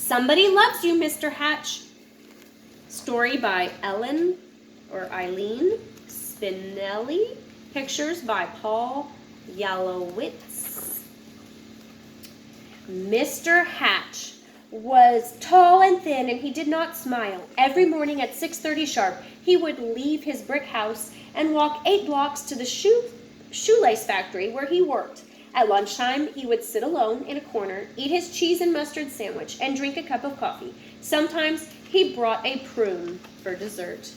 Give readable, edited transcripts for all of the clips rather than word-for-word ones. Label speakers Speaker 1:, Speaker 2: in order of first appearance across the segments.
Speaker 1: Somebody Loves You, Mr. Hatch. Story by Eileen Spinelli. Pictures by Paul Yalowitz. Mr. Hatch was tall and thin, and he did not smile. Every morning at 6:30 sharp, he would leave his brick house and walk 8 blocks to the shoelace factory where he worked. At lunchtime, he would sit alone in a corner, eat his cheese and mustard sandwich, and drink a cup of coffee. Sometimes he brought a prune for dessert.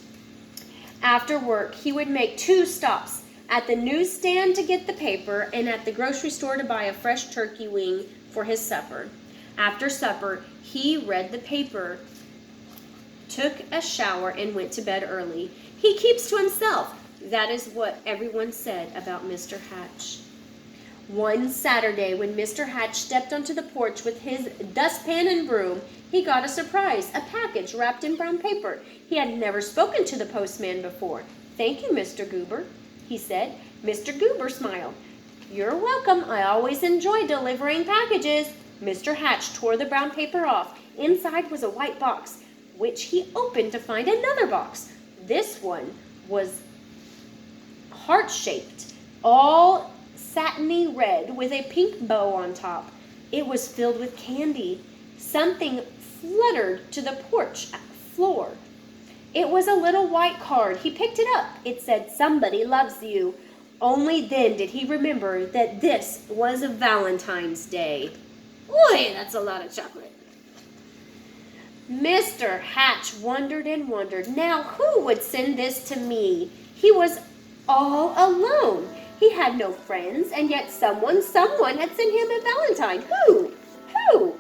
Speaker 1: After work, he would make 2 stops, at the newsstand to get the paper and at the grocery store to buy a fresh turkey wing for his supper. After supper, he read the paper, took a shower, and went to bed early. He keeps to himself. That is what everyone said about Mr. Hatch. One Saturday, when Mr. Hatch stepped onto the porch with his dustpan and broom, he got a surprise, a package wrapped in brown paper. He had never spoken to the postman before. "Thank you, Mr. Goober," he said. Mr. Goober smiled. "You're welcome. I always enjoy delivering packages." Mr. Hatch tore the brown paper off. Inside was a white box, which he opened to find another box. This one was heart-shaped, all satiny red with a pink bow on top. It was filled with candy. Something fluttered to the porch floor. It was a little white card. He picked it up. It said, "Somebody loves you." Only then did he remember that this was a Valentine's Day. Boy, that's a lot of chocolate. Mr. Hatch wondered and wondered. Now, who would send this to me? He was all alone. He had no friends, and yet someone had sent him a Valentine. Who?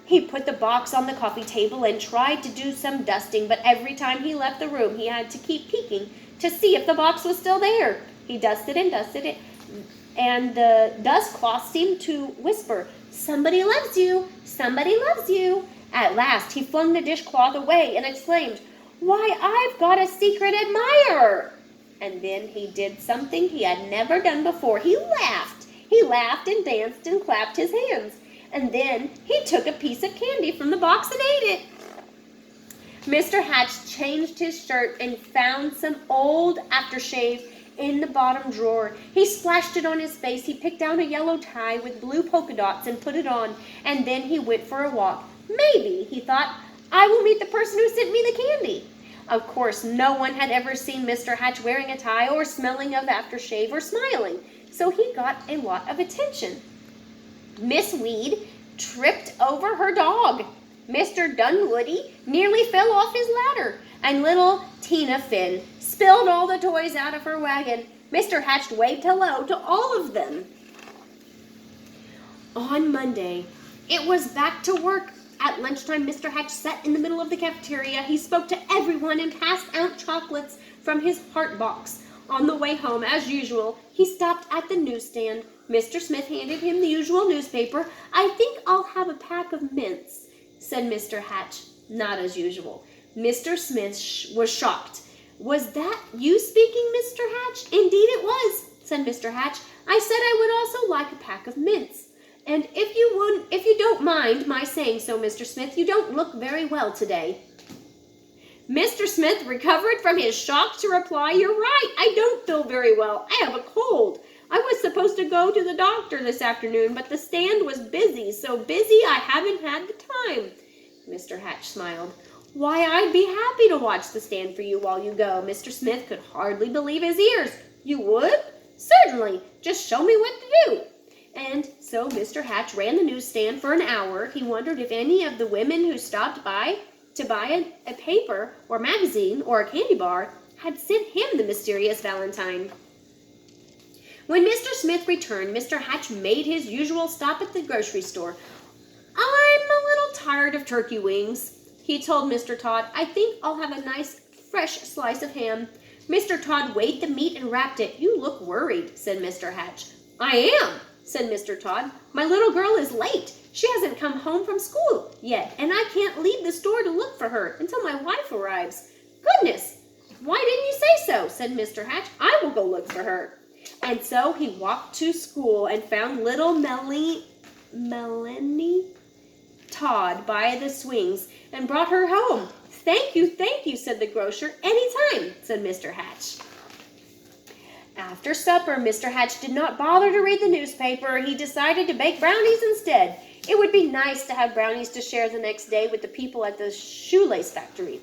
Speaker 1: He put the box on the coffee table and tried to do some dusting, but every time he left the room, he had to keep peeking to see if the box was still there. He dusted and dusted it, and the dust cloth seemed to whisper, "Somebody loves you, somebody loves you." At last, he flung the dishcloth away and exclaimed, "Why, I've got a secret admirer!" And then he did something he had never done before. He laughed. He laughed and danced and clapped his hands. And then he took a piece of candy from the box and ate it. Mr. Hatch changed his shirt and found some old aftershave in the bottom drawer. He splashed it on his face. He picked out a yellow tie with blue polka dots and put it on. And then he went for a walk. Maybe, he thought, I will meet the person who sent me the candy. Of course, no one had ever seen Mr. Hatch wearing a tie or smelling of aftershave or smiling, so he got a lot of attention. Miss Weed tripped over her dog. Mr. Dunwoody nearly fell off his ladder, and little Tina Finn spilled all the toys out of her wagon. Mr. Hatch waved hello to all of them. On Monday, it was back to work. At lunchtime, Mr. Hatch sat in the middle of the cafeteria. He spoke to everyone and passed out chocolates from his heart box. On the way home, as usual, he stopped at the newsstand. Mr. Smith handed him the usual newspaper. "I think I'll have a pack of mints," said Mr. Hatch. Not as usual. Mr. Smith was shocked. "Was that you speaking, Mr. Hatch?" "Indeed it was," said Mr. Hatch. "I said I would also like a pack of mints. And if you don't mind my saying so, Mr. Smith, you don't look very well today." Mr. Smith recovered from his shock to reply, "You're right, I don't feel very well. I have a cold. I was supposed to go to the doctor this afternoon, but the stand was busy, so busy I haven't had the time." Mr. Hatch smiled. "Why, I'd be happy to watch the stand for you while you go." Mr. Smith could hardly believe his ears. "You would?" "Certainly. Just show me what to do." And so Mr. Hatch ran the newsstand for an hour. He wondered if any of the women who stopped by to buy a paper or magazine or a candy bar had sent him the mysterious Valentine. When Mr. Smith returned, Mr. Hatch made his usual stop at the grocery store. "I'm a little tired of turkey wings," he told Mr. Todd. "I think I'll have a nice fresh slice of ham." Mr. Todd weighed the meat and wrapped it. "You look worried," said Mr. Hatch. "I am," said Mr. Todd. "My little girl is late. She hasn't come home from school yet, and I can't leave the store to look for her until my wife arrives." "Goodness, why didn't you say so?" said Mr. Hatch. "I will go look for her." And so he walked to school and found little Melanie Todd by the swings and brought her home. Thank you, said the grocer. Anytime, said Mr. Hatch. After supper, Mr. Hatch did not bother to read the newspaper. He decided to bake brownies instead. It would be nice to have brownies to share the next day with the people at the shoelace factory.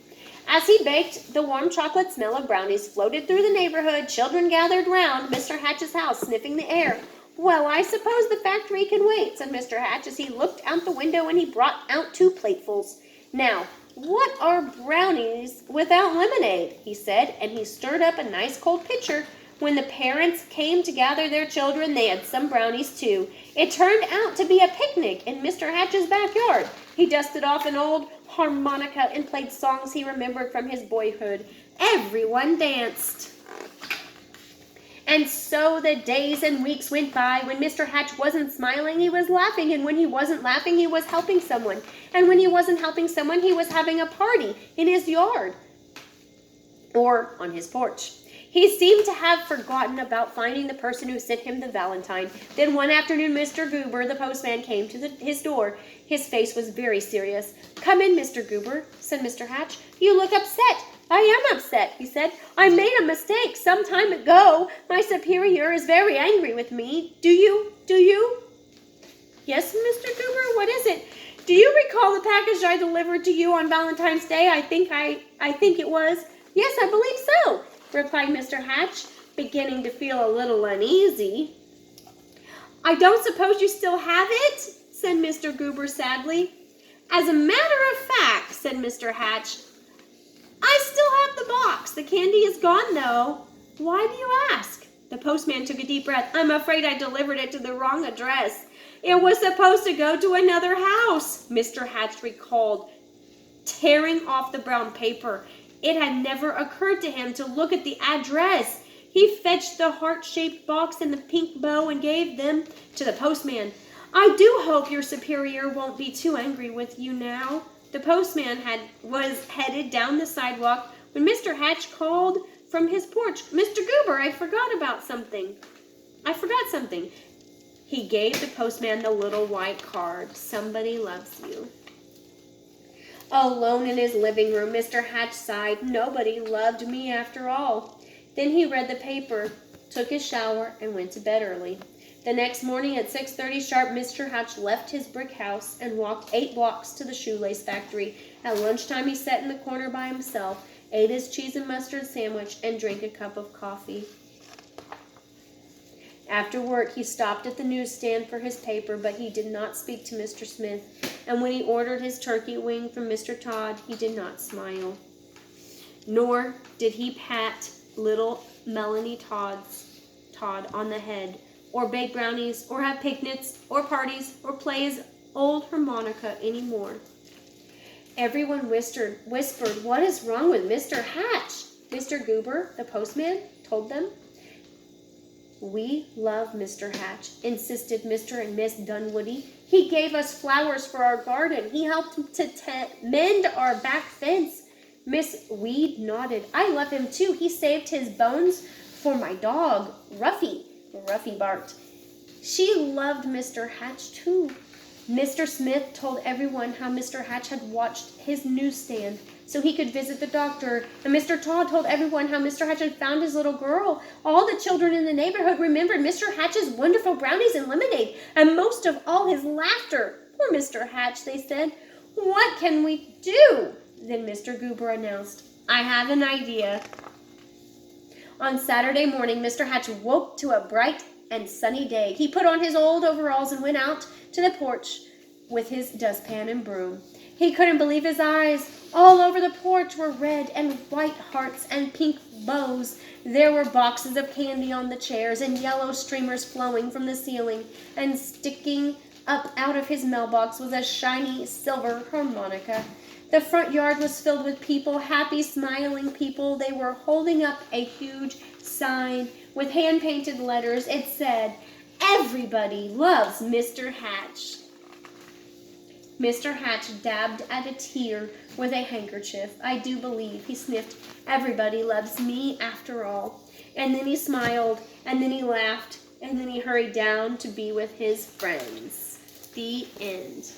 Speaker 1: As he baked, the warm chocolate smell of brownies floated through the neighborhood. Children gathered round Mr. Hatch's house, sniffing the air. Well, I suppose the factory can wait, said Mr. Hatch as he looked out the window and he brought out 2 platefuls. Now, what are brownies without lemonade? He said, and he stirred up a nice cold pitcher. When the parents came to gather their children, they had some brownies too. It turned out to be a picnic in Mr. Hatch's backyard. He dusted off an old harmonica and played songs he remembered from his boyhood. Everyone danced. And so the days and weeks went by. When Mr. Hatch wasn't smiling, he was laughing. And when he wasn't laughing, he was helping someone. And when he wasn't helping someone, he was having a party in his yard or on his porch. He seemed to have forgotten about finding the person who sent him the valentine. Then one afternoon, Mr. Goober, the postman, came to his door. His face was very serious. Come in, Mr. Goober, said Mr. Hatch. You look upset. I am upset, he said. I made a mistake some time ago. My superior is very angry with me. Do you? Yes, Mr. Goober, what is it? Do you recall the package I delivered to you on Valentine's Day? I think it was. Yes, I believe so, replied Mr. Hatch, beginning to feel a little uneasy. I don't suppose you still have it, said Mr. Goober sadly. As a matter of fact, said Mr. Hatch, I still have the box. The candy is gone, though. Why do you ask? The postman took a deep breath. I'm afraid I delivered it to the wrong address. It was supposed to go to another house, Mr. Hatch recalled, tearing off the brown paper. It had never occurred to him to look at the address. He fetched the heart-shaped box and the pink bow and gave them to the postman. I do hope your superior won't be too angry with you now. The postman was headed down the sidewalk when Mr. Hatch called from his porch. Mr. Goober, I forgot something. He gave the postman the little white card. Somebody loves you. Alone in his living room, Mr. Hatch sighed. Nobody loved me after all. Then he read the paper, took his shower, and went to bed early. The next morning at 6:30 sharp, Mr. Hatch left his brick house and walked 8 blocks to the shoelace factory. At lunchtime, he sat in the corner by himself, ate his cheese and mustard sandwich, and drank a cup of coffee. After work, he stopped at the newsstand for his paper, but he did not speak to Mr. Smith. And when he ordered his turkey wing from Mr. Todd, he did not smile. Nor did he pat little Melanie Todd on the head, or bake brownies, or have picnics, or parties, or play his old harmonica anymore. Everyone whispered, what is wrong with Mr. Hatch? Mr. Goober, the postman, told them. We love Mr. Hatch, insisted Mr. and Miss Dunwoody. He gave us flowers for our garden. He helped to mend our back fence. Miss Weed nodded. I love him too. He saved his bones for my dog, Ruffy. Ruffy barked. She loved Mr. Hatch too. Mr. Smith told everyone how Mr. Hatch had watched his newsstand so he could visit the doctor, and Mr. Todd told everyone how Mr. Hatch had found his little girl. All the children in the neighborhood remembered Mr. Hatch's wonderful brownies and lemonade, and most of all his laughter. Poor Mr. Hatch, they said. What can we do? Then Mr. Goober announced, I have an idea. On Saturday morning, Mr. Hatch woke to a bright and sunny day. He put on his old overalls and went out to the porch with his dustpan and broom. He couldn't believe his eyes. All over the porch were red and white hearts and pink bows. There were boxes of candy on the chairs and yellow streamers flowing from the ceiling, and sticking up out of his mailbox was a shiny silver harmonica. The front yard was filled with people, happy, smiling people. They were holding up a huge sign with hand-painted letters. It said, Everybody loves Mr. Hatch. Mr. Hatch dabbed at a tear with a handkerchief. I do believe, he sniffed, everybody loves me after all. And then he smiled, and then he laughed, and then he hurried down to be with his friends. The end.